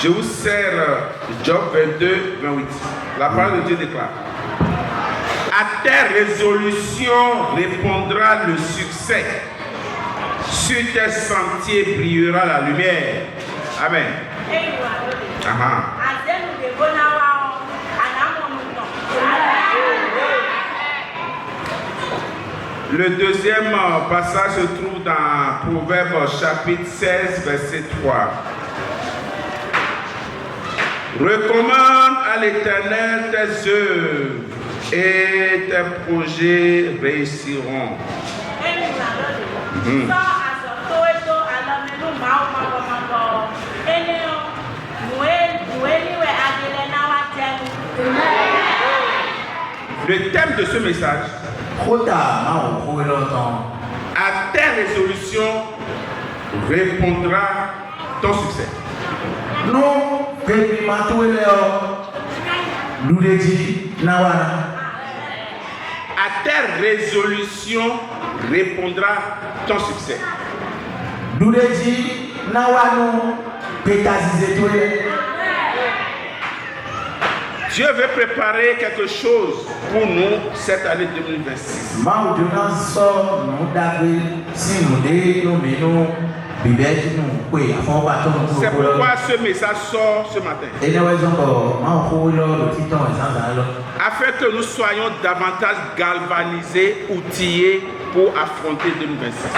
Je vous sers Job 22, 28. La parole de Dieu déclare. À tes résolutions répondra le succès. Sur tes sentiers brillera la lumière. Amen. Amen. Le deuxième passage se trouve dans Proverbe chapitre 16, verset 3. Recommande à l'Éternel tes œuvres et tes projets réussiront. Le thème de ce message, à tes résolutions répondra ton succès. À tes résolutions répondra ton succès. Dieu veut préparer quelque chose pour nous cette année 2026. C'est pourquoi ce message sort ce matin. Afin que nous soyons davantage galvanisés, outillés pour affronter 2026.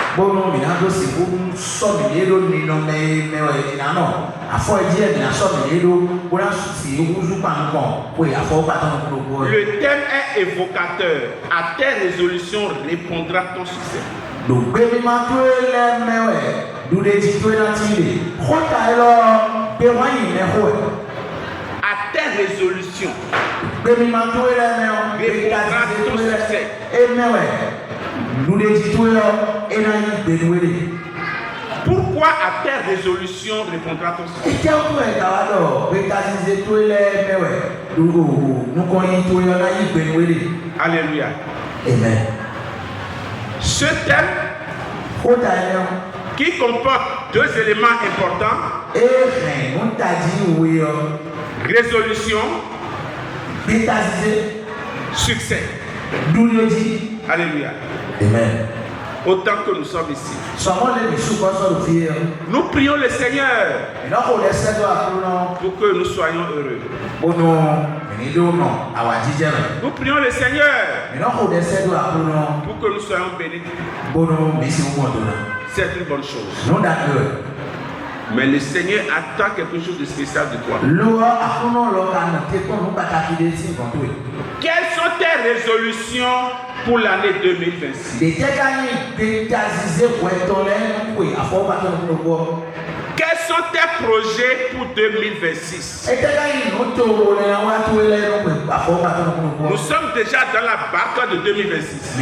Le thème est évocateur. À tes résolutions répondra ton succès. À tes résolutions répondra ton succès. Pourquoi à tes résolutions répondra ton succès? Alléluia. Amen. Ce thème qui comporte deux éléments importants, résolution, succès. Alléluia. Amen. Autant que nous sommes ici, nous prions le Seigneur pour que nous soyons heureux. Nous prions le Seigneur pour que nous soyons bénis. C'est une bonne chose. Mais le Seigneur attend quelque chose de spécial de toi. Quelles sont tes résolutions pour l'année 2026? Quels sont tes projets pour 2026? Nous sommes déjà dans la barque de 2026.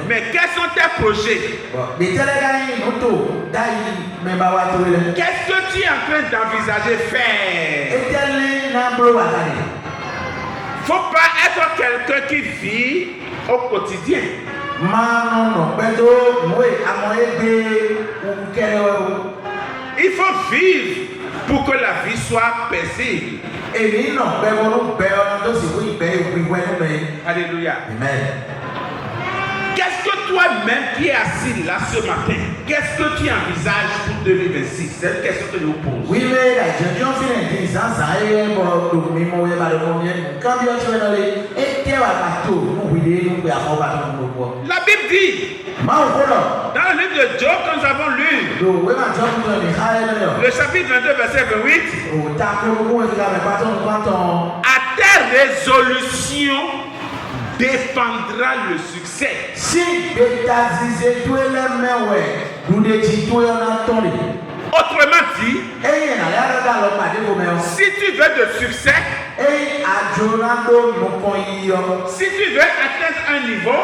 Mais quels sont tes projets? Qu'est-ce que tu es en train d'envisager faire? Il ne faut pas être quelqu'un qui vit au quotidien. Il faut vivre pour que la vie soit paisible. Alléluia. Amen. Qu'est-ce que toi-même qui es assis là ce matin, qu'est-ce que tu envisages pour 2026? C'est une question que je vous pose. Oui, mais la Bible dit, dans le livre de Job que nous avons lu, le chapitre 22, verset 28, à tes résolutions dépendra le succès. Autrement dit, si tu veux de succès, si tu veux atteindre un niveau,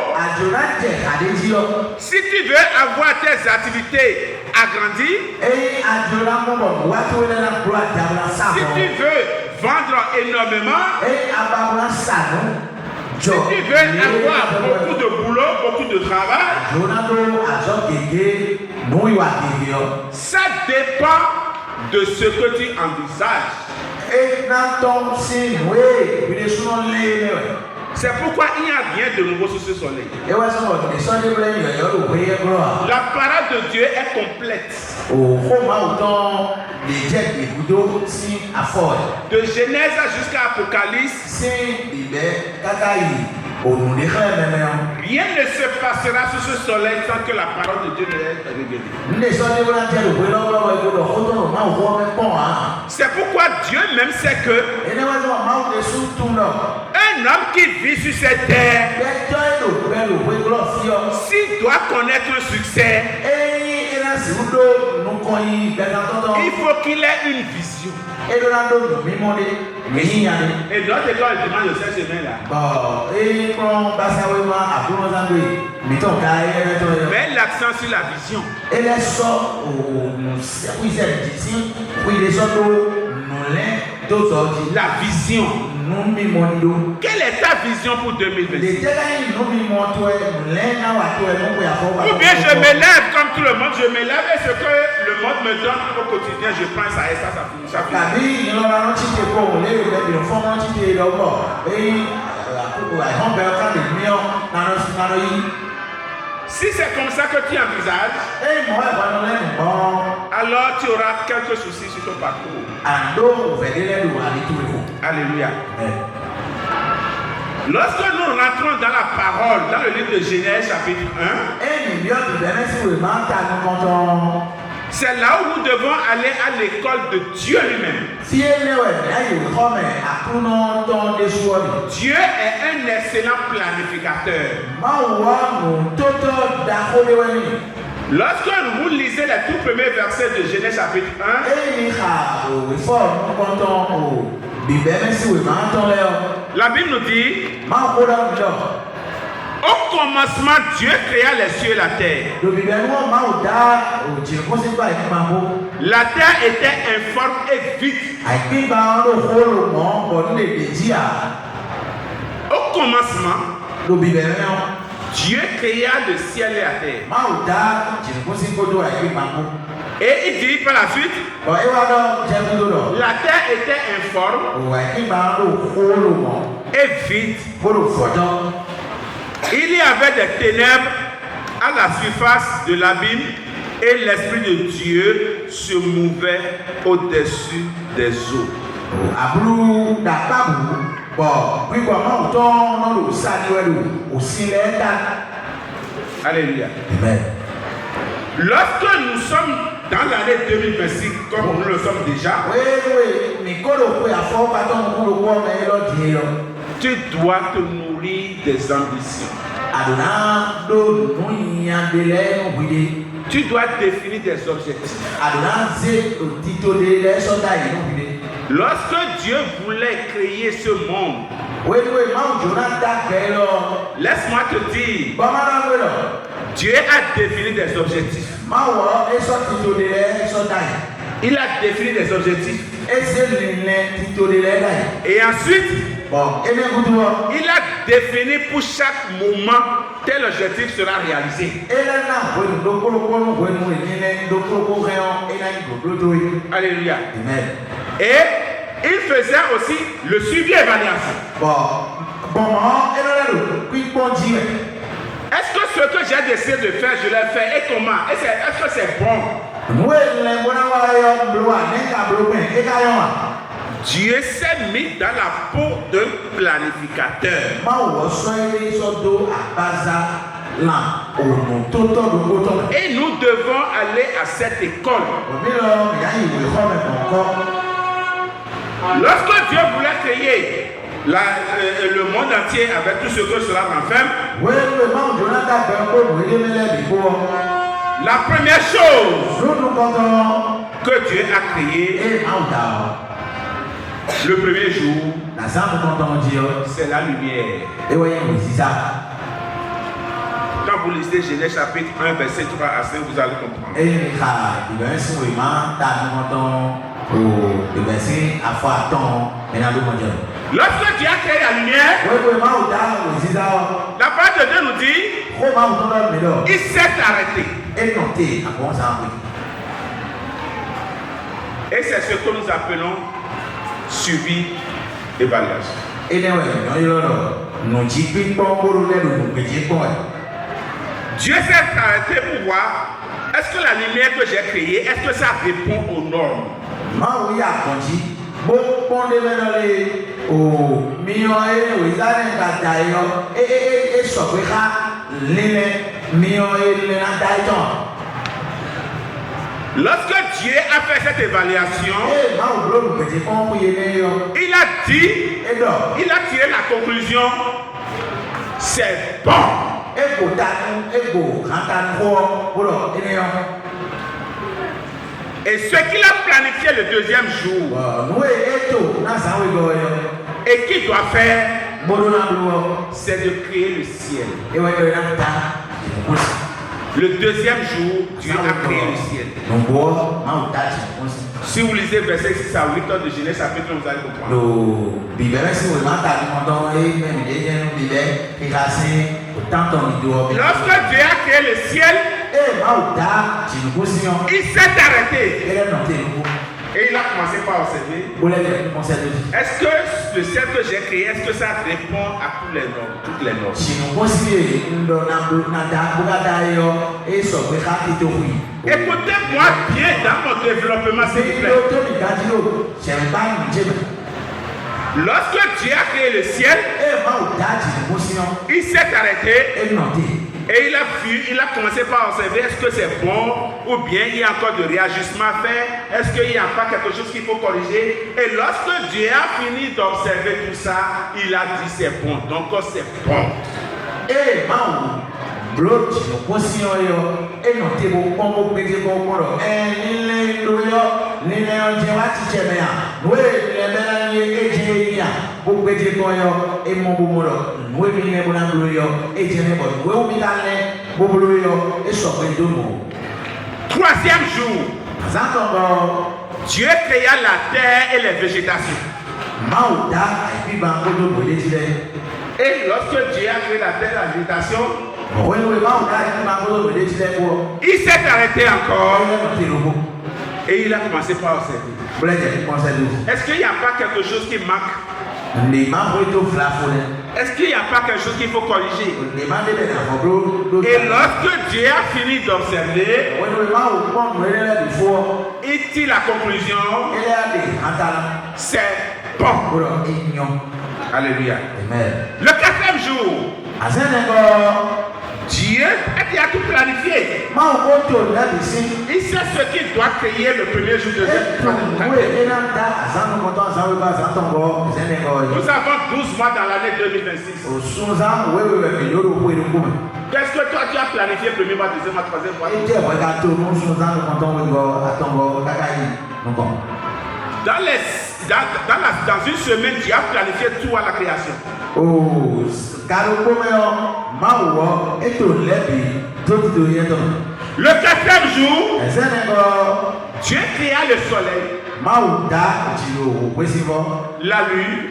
si tu veux avoir tes activités agrandies, si tu veux vendre énormément, Si tu veux avoir beaucoup de boulot, beaucoup de travail, ça dépend de ce que tu envisages. C'est pourquoi il n'y a rien de nouveau sur ce soleil. La parole de Dieu est complète. De Genèse jusqu'à Apocalypse, rien ne se passera sur ce soleil sans que la parole de Dieu ne soit révélée. C'est pourquoi Dieu même sait que un homme qui vit sur cette terre, s'il doit connaître le succès, il faut qu'il ait une vision. Et notre école demande de cette semaine-là. Mets l'accent sur la vision. La vision. Quelle est ta vision pour 2026? Ou bien je me lève comme tout le monde, je me lève et ce que le monde me donne au quotidien, je pense à ça finit. Si c'est comme ça que tu envisages, alors tu auras quelques soucis sur ton parcours. Alléluia. Lorsque nous rentrons dans la parole, dans le livre de Genèse chapitre 1, c'est là où nous devons aller à l'école de Dieu lui-même. Dieu est un excellent planificateur. Lorsque vous lisez les tout premiers versets de Genèse chapitre 1, la Bible nous dit: au commencement, Dieu créa les cieux et la terre. La terre était informe et vide. Au commencement, Dieu créa le ciel et la terre. Et il dit par la suite, la terre était informe et vide. Il y avait des ténèbres à la surface de l'abîme et l'Esprit de Dieu se mouvait au-dessus des eaux. Alléluia. Amen. Lorsque nous sommes dans l'année 2026, comme nous le sommes déjà, tu dois te nourrir des ambitions. Tu dois définir des objectifs. Lorsque Dieu voulait créer ce monde, laisse-moi te dire, Dieu a défini des objectifs. Il a défini des objectifs. Et ensuite, il a défini pour chaque moment tel objectif sera réalisé. Alléluia. Amen. Et il faisait aussi le suivi évaluation. Est-ce que ce que j'ai décidé de faire, je l'ai fait et comment? Est-ce que c'est bon? Dieu s'est mis dans la peau d'un planificateur. Et nous devons aller à cette école. Lorsque Dieu voulait créer le monde entier avec tout ce que cela renferme, la première chose que Dieu a créée, le premier jour, c'est la lumière. Quand vous lisez Genèse chapitre 1, verset 3 à 5, vous allez comprendre. Lorsque Dieu a créé la lumière, la parole de Dieu nous dit, il s'est arrêté. Et c'est ce que nous appelons suivi, évaluation. Dieu s'est arrêté pour voir, est-ce que la lumière que j'ai créée, est-ce que ça répond aux normes? Lorsque Dieu a fait cette évaluation, il a dit, il a tiré la conclusion, c'est bon. Et ce qu'il a planifié le deuxième jour, et qu'il doit faire, c'est de créer le ciel. Le deuxième jour, Dieu a créé le ciel. Si vous lisez verset 6 à 8 de Genèse chapitre, vous allez comprendre. Lorsque Dieu a créé le ciel, il s'est arrêté. Et il a commencé par observer. Est-ce que le ciel que j'ai créé, est-ce que ça répond à toutes les normes? Écoutez-moi bien dans mon développement, s'il vous plaît. Lorsque Dieu a créé le ciel, il s'est arrêté. Et il a vu, il a commencé par observer est-ce que c'est bon ou bien il y a encore de réajustement à faire, est-ce qu'il n'y a pas quelque chose qu'il faut corriger. Et lorsque Dieu a fini d'observer tout ça, il a dit c'est bon, donc c'est bon. Troisième jour, Dieu créa la terre et les végétations. Et lorsque Dieu a créé la terre et la végétation, il s'est arrêté encore et il a commencé par observer. Est-ce qu'il n'y a pas quelque chose qui manque? Est-ce qu'il n'y a pas quelque chose qu'il faut corriger? Et lorsque Dieu a fini d'observer, il tire la conclusion, c'est bon. Alléluia. Le quatrième jour, Dieu a tout planifié. Il sait ce qu'il doit créer le premier jour de cette Nous avons 12 mois dans l'année 2026. Qu'est-ce que toi tu as planifié premier mois, deuxième mois, troisième mois? Dans une semaine, tu as planifié tout à la création. Le quatrième jour, Dieu créa le soleil, la lune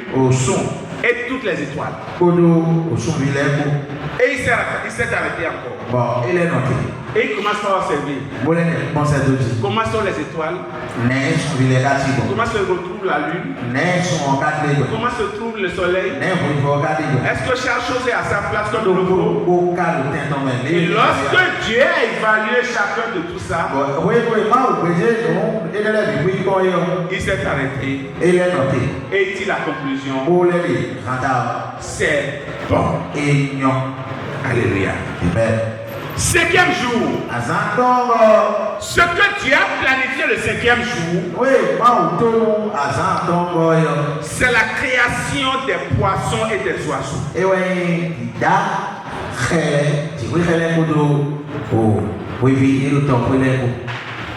et toutes les étoiles. Et il s'est arrêté encore. Et il commence par observer. Comment sont les étoiles? Comment se retrouve la lune? Comment se trouve le soleil? Est-ce que chaque chose est à sa place comme le nouveau? Et lorsque Dieu a évalué chacun de tout ça, il s'est arrêté et il dit la conclusion. C'est bon. Alléluia. Cinquième jour. Ce que Dieu a planifié le cinquième jour, c'est la création des poissons et des oiseaux.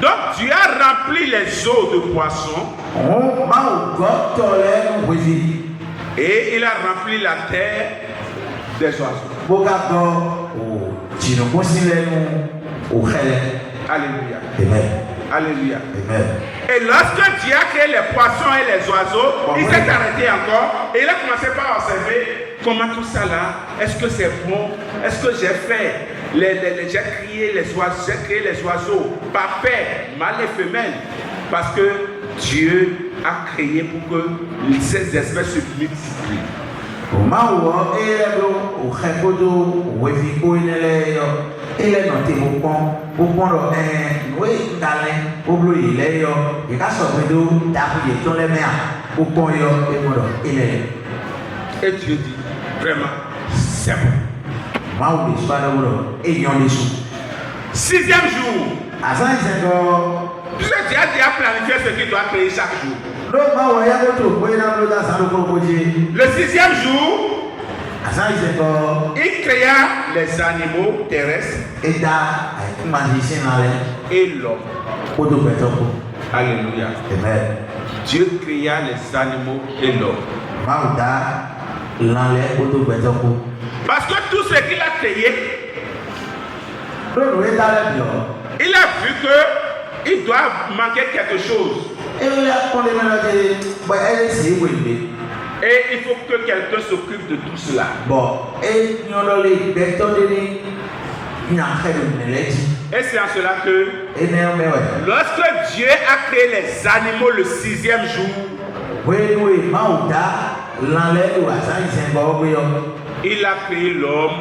Donc Dieu a rempli les eaux de poissons et il a rempli la terre des oiseaux. Alléluia. Alléluia. Amen. Et lorsque Dieu a créé les poissons et les oiseaux, il s'est arrêté encore et il a commencé par observer comment tout ça là, est-ce que c'est bon? Est-ce que j'ai fait? J'ai créé les oiseaux, parfait, mâle et femelle, parce que Dieu a créé pour que ces espèces se multiplient. Il est noté au pont, oui, il est il a sauvé d'eau, d'appuyer dans les mains, au pont, il est. Et Dieu dit, vraiment, c'est bon. Sixième jour. Puisque Dieu a déjà planifié ce qu'il doit créer chaque jour. Le sixième jour, il créa les animaux terrestres et l'homme. Alléluia. Dieu créa les animaux et l'homme. Parce que tout ce qu'il a créé, il a vu qu'il doit manquer quelque chose. Et il faut que quelqu'un s'occupe de tout cela. Et c'est en cela que lorsque Dieu a créé les animaux le sixième jour, il a créé l'homme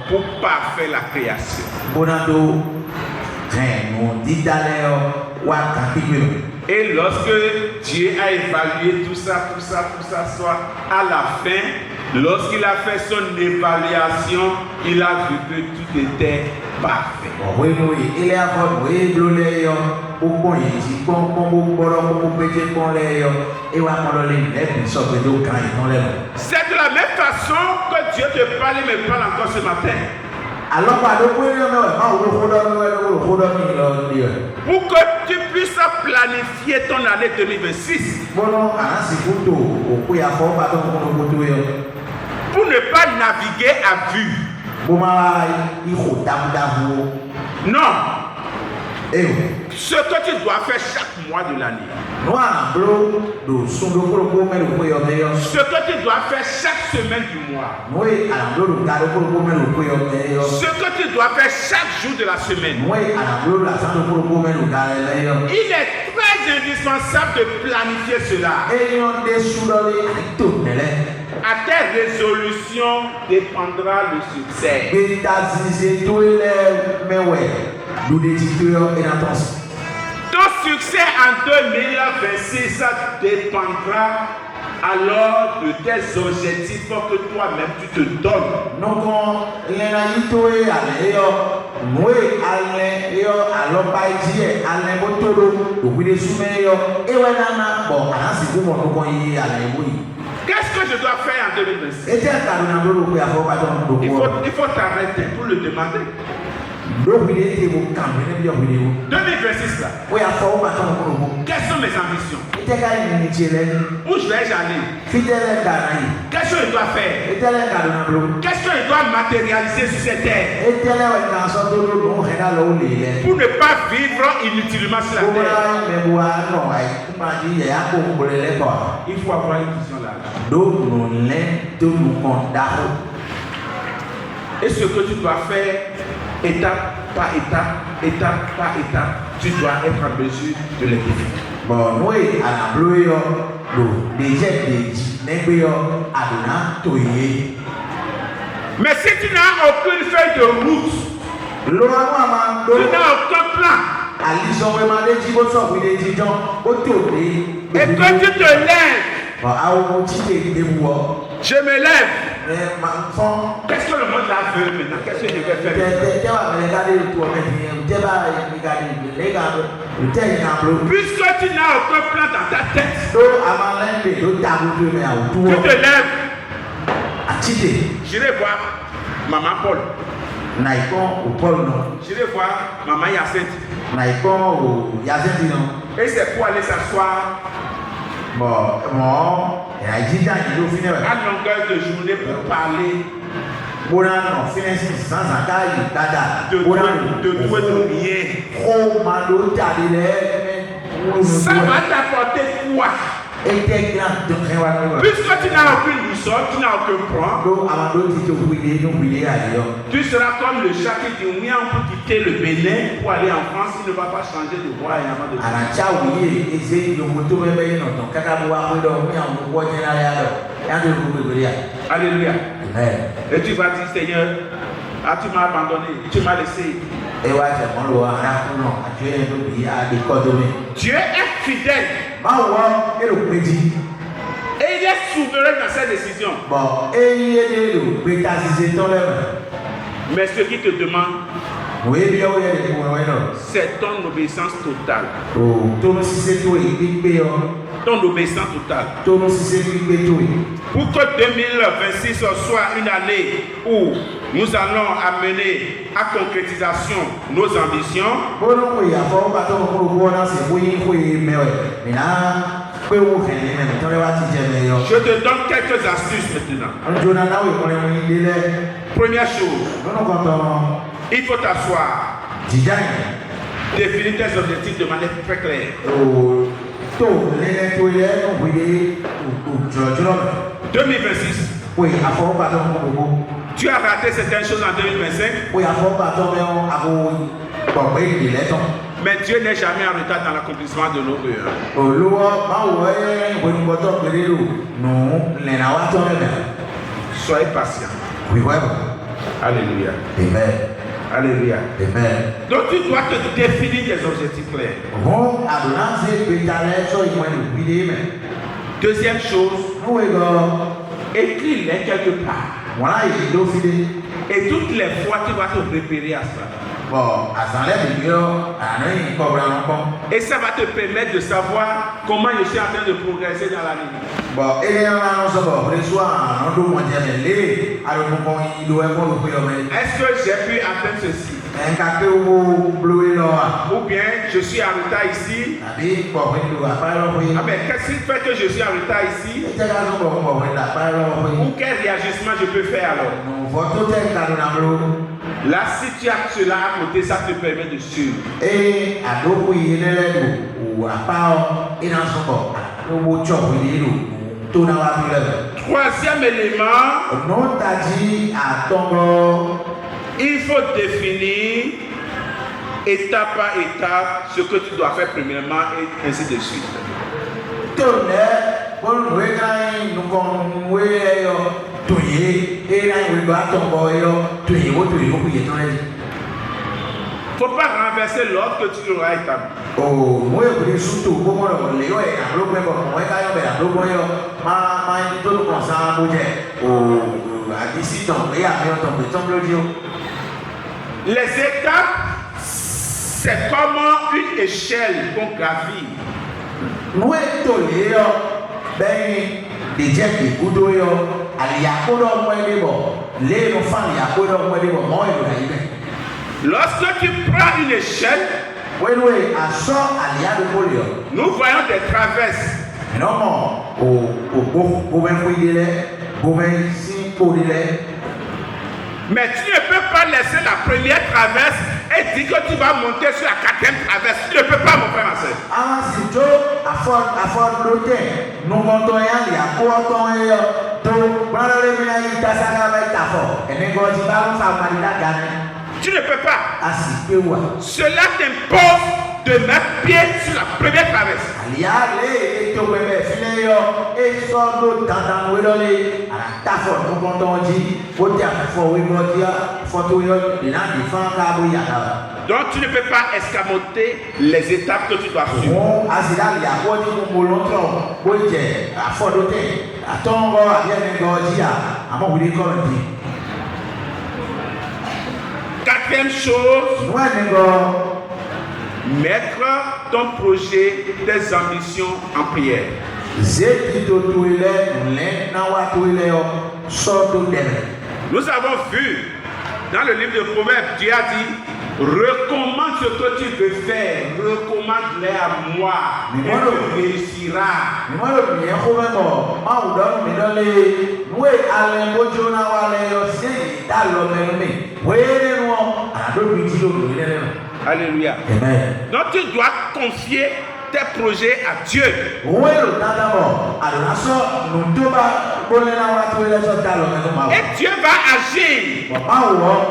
pour parfaire la création. Et lorsque Dieu a évalué tout ça, soit à la fin, lorsqu'il a fait son évaluation, il a vu que tout était parfait. C'est de la même façon que Dieu te parle et me parle encore ce matin. Pour que tu puisses planifier ton année 2026. Pour ne pas naviguer à vue. Non. Ce que tu dois faire chaque mois de l'année. Ce que tu dois faire chaque semaine du mois. Ce que tu dois faire chaque jour de la semaine. Il est très indispensable de planifier cela. À tes résolutions dépendra le succès. Ton succès en 2026 dépendra alors de tes objectifs que toi-même tu te donnes. Qu'est-ce que je dois faire en 2026? Il faut t'arrêter pour le demander. 2026 là. Quelles sont mes ambitions? Où je vais aller? Qu'est-ce que je dois faire? Qu'est-ce que je dois matérialiser sur cette terre? Pour ne pas vivre inutilement sur la terre. Il faut avoir une vision là. Et ce que tu dois faire, étape par étape, tu dois être en mesure de les mais si tu n'as aucune feuille de route, tu n'as aucun plan, et que tu te lèves, je me lève. Qu'est-ce que le monde là veut maintenant? Qu'est-ce que je vais faire? Puisque tu n'as aucun plan dans ta tête, tu te lèves. J'irai voir Maman Paul. J'irai voir Maman Yacinthe. Et c'est pour aller s'asseoir à longueur de journée pour parler Bona non finesse sans attaque dada. de tout et de rien. Oh malo tadile. Ça va t'apporter quoi? Était grand de rien. Puisque tu n'as aucune boussole, tu n'as aucun point, Donc avant de te brûler, nous brûler ailleurs. tu seras comme le chat qui dit oui, on peut quitter le Bénin pour aller en France, il ne va pas changer de voie et avant de Aracha oui, et c'est le moto même non donc quand on va voir oui on voit bien là là de brûler. Alléluia. Amen. Et tu vas dire Seigneur, ah, tu m'as abandonné, tu m'as laissé. Et ouais, c'est mon loi, non, Dieu est oublié à des coordonnées. Dieu est fidèle. Mawa et le prédit. Et il est souverain dans ses décisions. Bon, et il est le prétasisé dans les mains. Mais ce qu'il te demande, Oui, bien, oui, oui, c'est ton obéissance totale. oh, tout si c'est tout, il paye. Ton obéissance totale. Tout si c'est tout. Pour que 2026 soit une année où nous allons amener à concrétisation nos ambitions, Bon, oui, à fond, pas tout le monde, c'est oui, mais oui. Mais là, oui, oui, mais tu vas te je te donne quelques astuces maintenant. Première chose, il faut t'asseoir, définir tes objectifs de manière très claire. 2026, Oui, à fond, pas tout le monde. tu as raté certaines choses en 2025, Oui, à fond, pas tout le monde, à vous, bon, il est temps. mais Dieu n'est jamais en retard dans l'accomplissement de nos vœux. Soyez patient. Alléluia. Alléluia. Donc tu dois te définir des objectifs clairs. Deuxième chose, écris-les quelque part. Et toutes les fois, tu vas te repérer à ça. Et ça va te permettre de savoir comment je suis en train de progresser dans la vie. Est-ce que j'ai pu atteindre ceci? Ou bien je suis en retard ici? Ah mais qu'est-ce qui fait que je suis en retard ici? Ou quel réagissement je peux faire alors? Là, si tu as cela à côté, ça te permet de suivre. Troisième élément, il faut définir étape par étape ce que tu dois faire premièrement et ainsi de suite. Faut pas renverser l'ordre que tu auras établi. Les étapes, c'est comme une échelle qu'on gravit. Lorsque tu prends une échelle, nous voyons des traverses. Mais tu ne peux pas laisser la première traverse et dire que tu vas monter sur la quatrième traverse. Tu ne peux pas, mon frère, ma soeur. Tu ne peux pas. Cela t'impose de mettre pied sur la première traverse. Donc tu ne peux pas escamoter les étapes que tu dois suivre. Quatrième chose, mettre ton projet, tes ambitions en prière. Nous avons vu dans le livre de Proverbes, Dieu a dit, recommande ce que tu veux faire, recommande-les à moi, et tu réussiras. Alléluia. Donc tu dois confier tes projets à Dieu. Et Dieu va agir.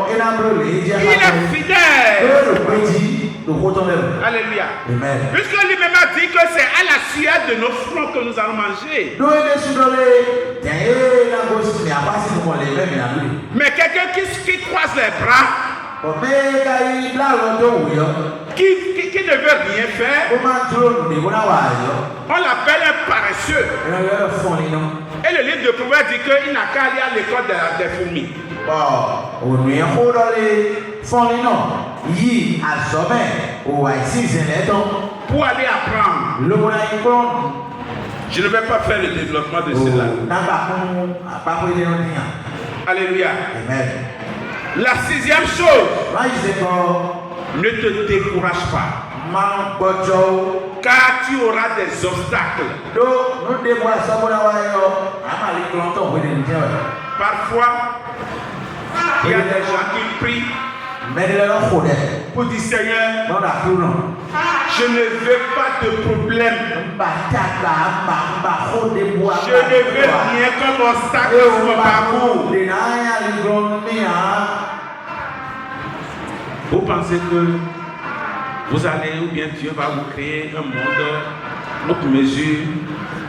Il est fidèle. Alléluia. Puisque lui-même a dit que c'est à la sueur de nos fronts que nous allons manger. Mais quelqu'un qui croise les bras, qui ne veut rien faire, on l'appelle un paresseux. Et le livre de Proverbes dit qu'il n'a qu'à aller à l'école des fourmis. Pour aller apprendre. Je ne vais pas faire le développement de cela. Alléluia. La sixième chose, ne te décourage pas, car tu auras des obstacles. Parfois, il y a des gens qui prient pour dire Seigneur, je ne veux pas de problème. Je ne veux rien comme obstacle sur mon parcours. Vous pensez que vous allez, ou bien Dieu va vous créer un monde autre mesure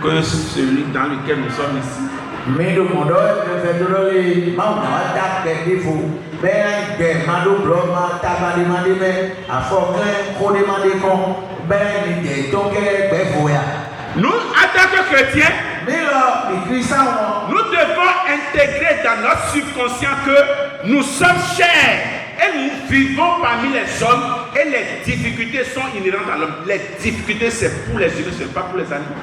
que celui dans lequel nous sommes ici? Mais le monde nous, en tant que chrétiens, nous devons intégrer dans notre subconscient que nous sommes chers et nous vivons parmi les hommes et les difficultés sont inhérentes à l'homme. Les difficultés, c'est pour les humains, ce n'est pas pour les animaux.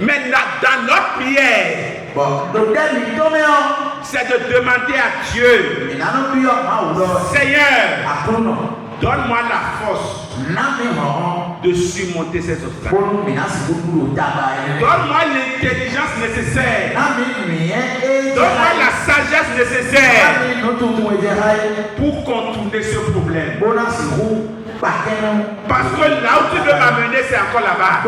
Mais dans notre prière, c'est de demander à Dieu, Seigneur, donne-moi la force de surmonter ces obstacles. Donne-moi l'intelligence nécessaire. Donne-moi la sagesse nécessaire pour contourner ce problème. Parce que là où tu veux m'amener, c'est encore là-bas.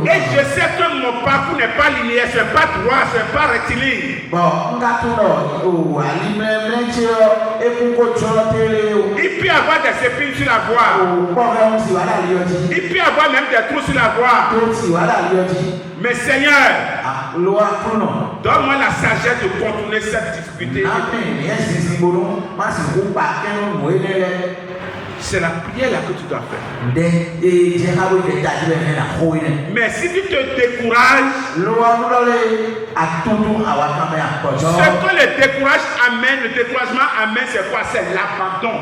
Et je sais que mon parcours n'est pas linéaire, ce n'est pas droit, ce n'est pas rectiligne. Il peut y avoir des épines sur la voie. Il peut y avoir même des trous sur la voie. Mais Seigneur, donne-moi la sagesse de contourner cette difficulté. C'est la prière là que tu dois faire. Mais si tu te décourages, ce que le découragement amène, c'est quoi? C'est l'abandon.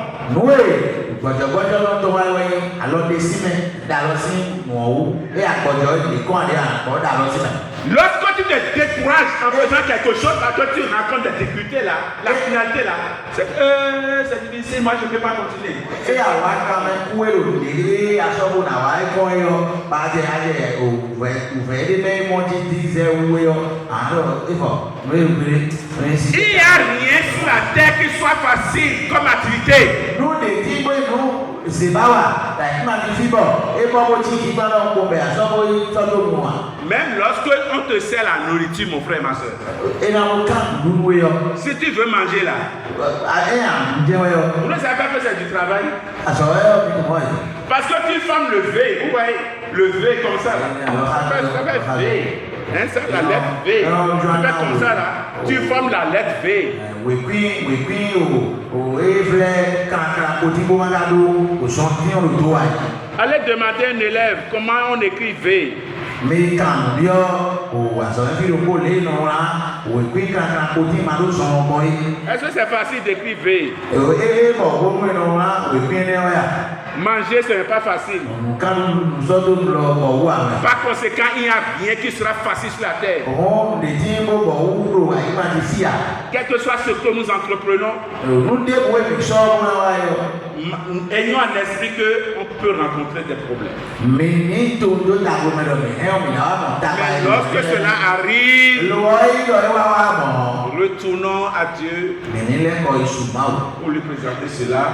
Lorsque tu te décourages en faisant quelque chose, parce que tu rencontres des difficultés là, la finalité là, c'est difficile, moi je ne peux pas continuer. Il n'y a rien sur la terre qui soit facile comme activité. Même lorsque on te sert la nourriture, mon frère et ma soeur, si tu veux manger là, vous ne savez pas que c'est du travail. Parce que tu formes le V, vous voyez, le V comme ça là, ça fait V. Hein, c'est la lettre V. Tu fais comme ça là, tu formes la lettre V. Allez demander à un élève comment on écrit V. Est-ce que c'est facile d'écrire V? Manger, ce n'est pas facile. Par conséquent, il n'y a rien qui sera facile sur la terre. Quel que soit ce que nous entreprenons, ayons à l'esprit qu'on peut rencontrer des problèmes. Mais lorsque cela arrive, retournons à Dieu pour lui présenter cela,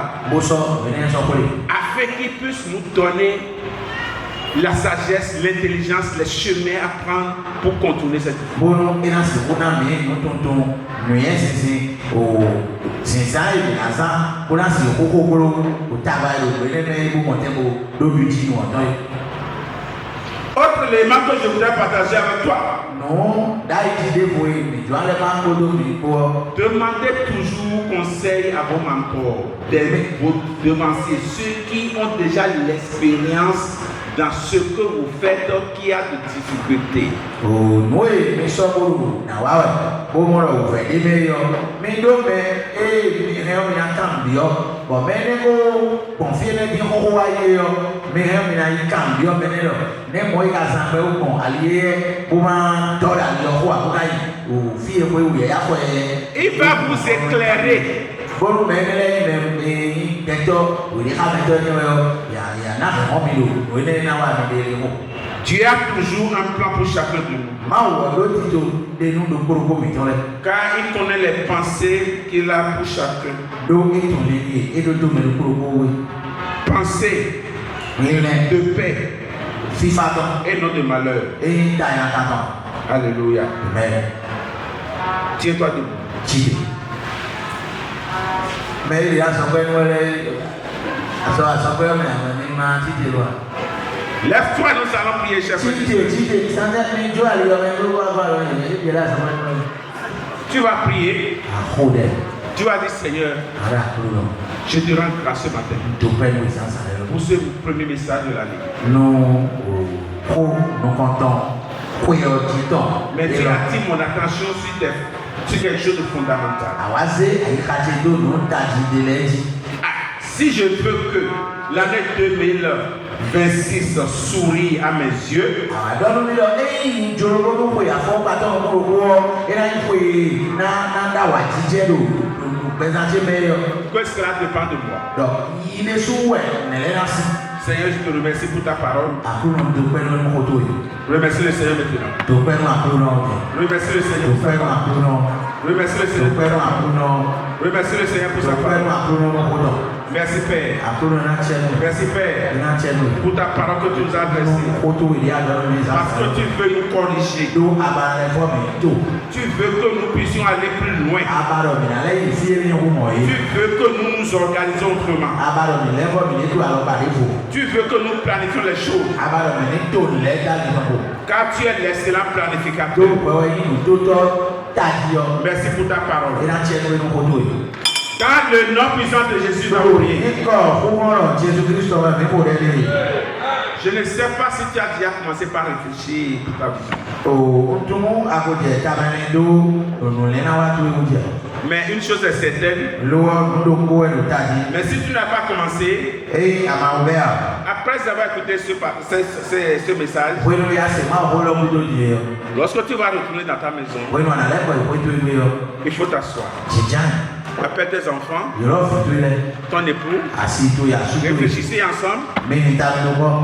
afin qu'il puisse nous donner la sagesse, l'intelligence, les chemins à prendre pour contourner cette vie. Autre élément que je voudrais partager avec toi. Demandez toujours conseil à vos mentors, vos devanciers, ceux qui ont déjà l'expérience dans ce que vous faites qui a de difficultés. Il va vous éclairer. Dieu a toujours un plan pour chacun de nous. Car il connaît les pensées qu'il a pour chacun. Pensées de paix et non de malheur. Alléluia. Tiens-toi debout. Lève-toi, nous allons prier, cher frère. Tu vas prier. Tu vas dire, Seigneur, je te rends grâce ce matin pour ce premier message de l'année. Mais tu attires mon attention sur quelque chose de fondamental. Si je veux que l'année 2026 sourit à mes yeux, que cela dépend de moi. Seigneur, je te remercie pour ta parole. Remercie le Seigneur maintenant. Remercie le Seigneur pour sa parole. Remercie le Seigneur. Remercie le Seigneur pour sa parole. Merci Père. Merci Père pour ta parole que tu nous as adressée. Parce que tu veux nous corriger. Tu veux que nous puissions aller plus loin. Tu veux que nous nous organisons autrement. Tu veux que nous planifions les choses. Car tu es l'excellent planificateur. Merci pour ta parole. Dans le nom puissant de Jésus, nous allons prier. Je ne sais pas si tu as déjà commencé par réfléchir pour ta vision. Mais une chose est certaine. Mais si tu n'as pas commencé, après avoir écouté ce message, lorsque tu vas retourner dans ta maison, il faut t'asseoir. Appelle tes enfants, ton époux, réfléchissez ensemble,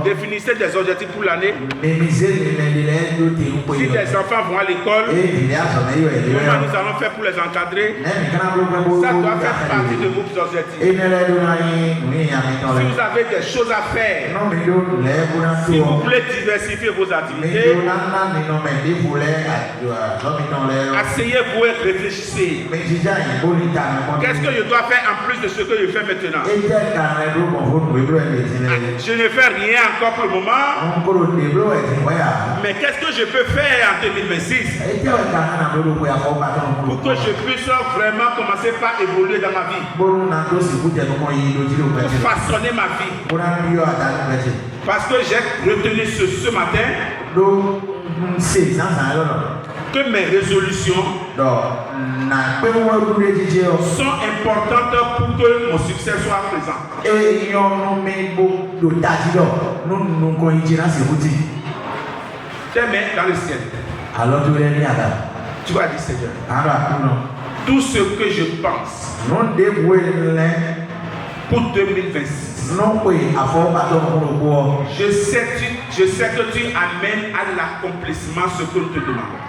définissez des objectifs pour l'année. Si les enfants vont à l'école, comment nous allons faire pour les encadrer? Ça doit faire partie de vos objectifs. Si vous avez des choses à faire, si vous voulez diversifier vos activités, asseyez-vous et réfléchissez. Qu'est-ce que je dois faire en plus de ce que je fais maintenant? Je ne fais rien encore pour le moment. Mais qu'est-ce que je peux faire en 2026 pour que je puisse vraiment commencer par évoluer dans ma vie, pour façonner ma vie? Parce que j'ai retenu ce matin que que mes résolutions na pe wo dure jije o sont importantes pour que mon succès soit présent. e yon me bo do daji do nu ko injira se buti Tes mains dans le ciel. alors tu le ni ada Tu vas dire Seigneur, ara no tout ce que je pense non de le pour 2026. non pe afo ba do ko Je sais que tu amènes à l'accomplissement ce que nous te demandons.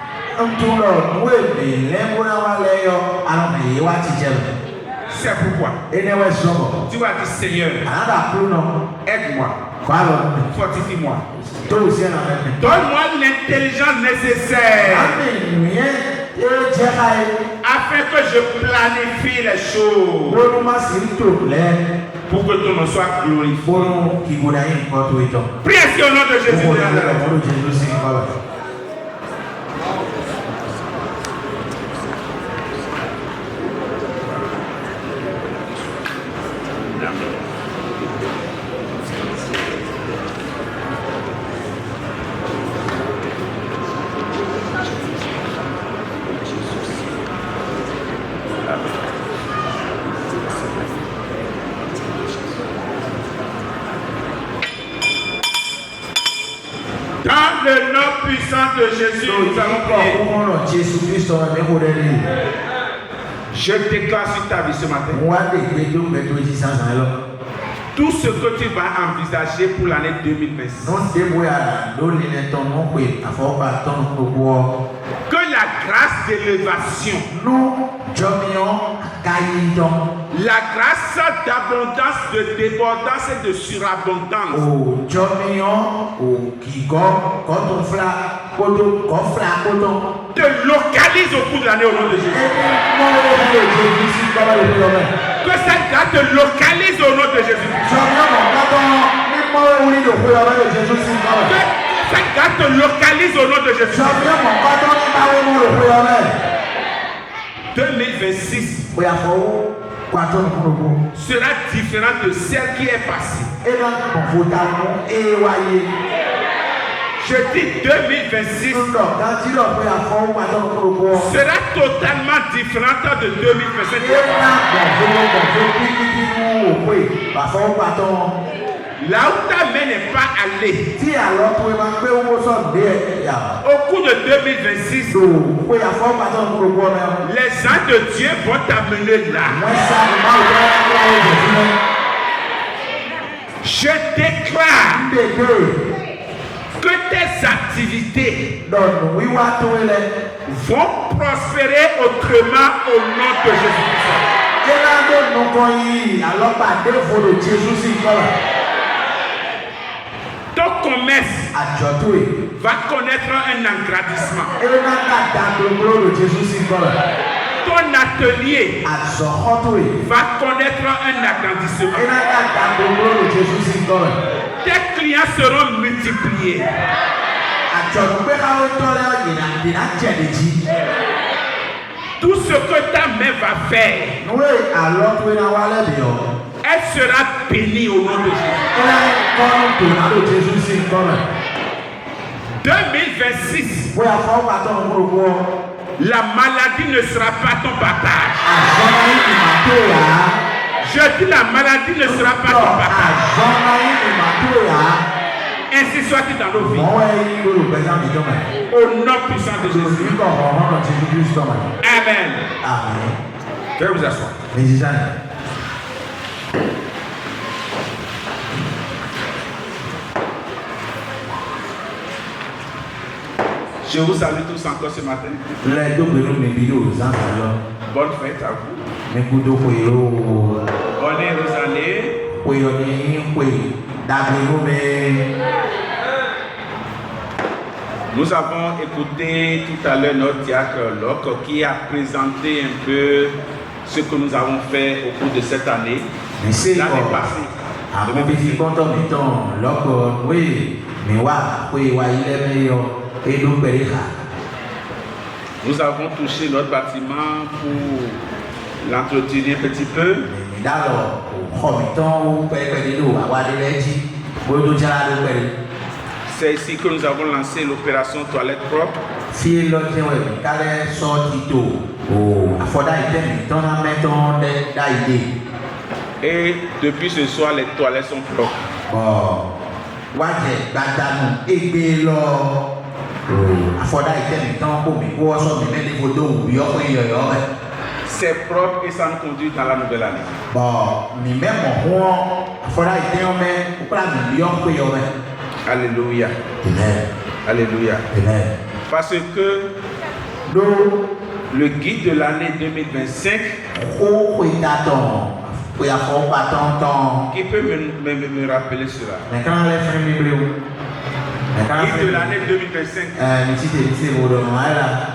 C'est pourquoi tu vas dire Seigneur, aide-moi, fortifie-moi, donne-moi l'intelligence nécessaire afin que je planifie les choses pour que ton nom soit glorifié. Prie au nom de Jésus. Dans le nom puissant de Jésus, nous allons prier. Je déclare sur ta vie ce matin tout ce que tu vas envisager pour l'année 2026. Que la grâce d'élévation, la grâce d'abondance, de débordance et de surabondance te localise au cours de l'année au nom de Jésus. Que cette grâce te localise au nom de Jésus. Que cette grâce te localise au nom de Jésus. 2026 sera différente de celle qui est passée. Je dis 2026 sera totalement différente de 2027. Là où ta main n'est pas allée, au cours de 2026, les gens de Dieu vont t'amener là. Je déclare que tes activités vont prospérer autrement au nom de Jésus-Christ. Ton commerce va connaître un agrandissement. Ton atelier va connaître un agrandissement. Tes clients seront multipliés. Tout ce que ta main va faire, elle sera bénie au nom de Jésus. 2026, la maladie ne sera pas ton partage. Je dis la maladie ne sera pas ton partage. Ainsi soit-il dans nos vies. Au nom puissant de Jésus. Amen. Veuillez vous asseoir. Je vous salue tous encore ce matin. Bonne fête à vous. Bonne heureuse année. Nous avons écouté tout à l'heure notre diacre Locke qui a présenté un peu ce que nous avons fait au cours de cette année. L'année passée. Nous avons touché notre bâtiment pour l'entretenir un petit peu. C'est ici que nous avons lancé l'opération toilette propre. si l'autre ouais calé sorti tout oh afoda item ton en mettant d'idée Et depuis ce soir, les toilettes sont propres. bon waje badanu egbe lo oh afoda item ton ko mi ko so mi me photo yo ko yo C'est propre et ça nous conduit dans la nouvelle année. bon mi même ho afoda item me ko la mi yo ko yo Alléluia. amen Alléluia. amen Parce que le guide de l'année 2025 oh daton ya fo paton qui peut me rappeler cela. mais quand les frères mi bleu mais quand Guide de l'année 2025. mi ci te vodo mala